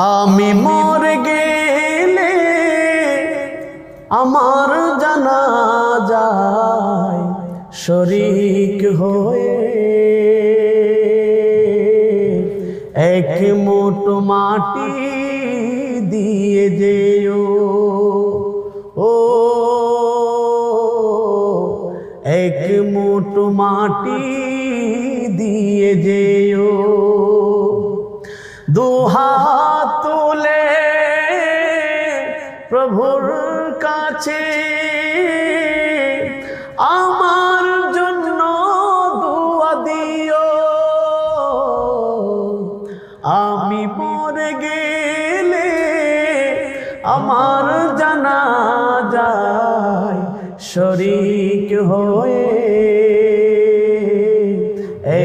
আমি মরে গেলে আমার জানাজায় শরীক হয়ে এক মুঠো মাটি দিয়ে যেও, ও এক মুঠো মাটি দিয়ে যেও। দুহাত তুলে প্রভুর কাছে আমার জন্য দোয়া দিও। আমি মরে গেলে আমার জানাজায় শরীক হয়ে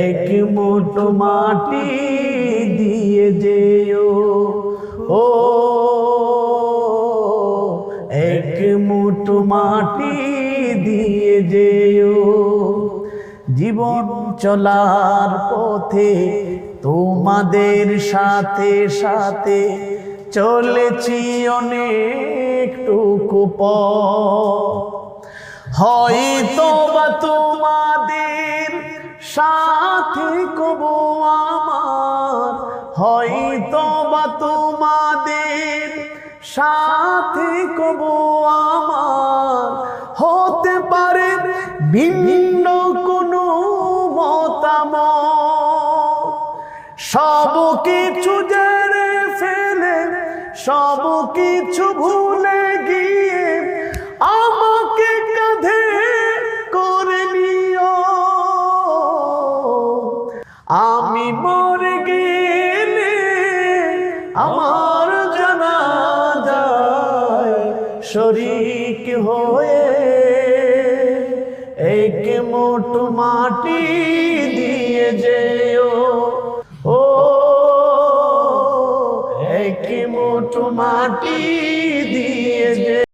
এক মুঠো মাটি দিয়ে যেও, ও এক মুঠো মাটি দিয়ে যেও। জীবন চলার পথে তোমাদের সাথে সাথে চলেছি অনেকটুকু পথ, হয়তো বা তোমাদের সাথে কবো আমার, হয়তো বা তোমাদের সাথে কবো আমার, হতে পারে ভিন্ন কোনো মতামত। সব কিছু জেনে ফেলে সব কিছু ভুলে গিয়ে আমাকে কাঁধে করে নিও। আমি মরে গেলে আমার জানাজায় শরীক হয়ে এক মুঠো মাটি দিয়ে যেও, ও এক মুঠো মাটি দিয়ে যেও।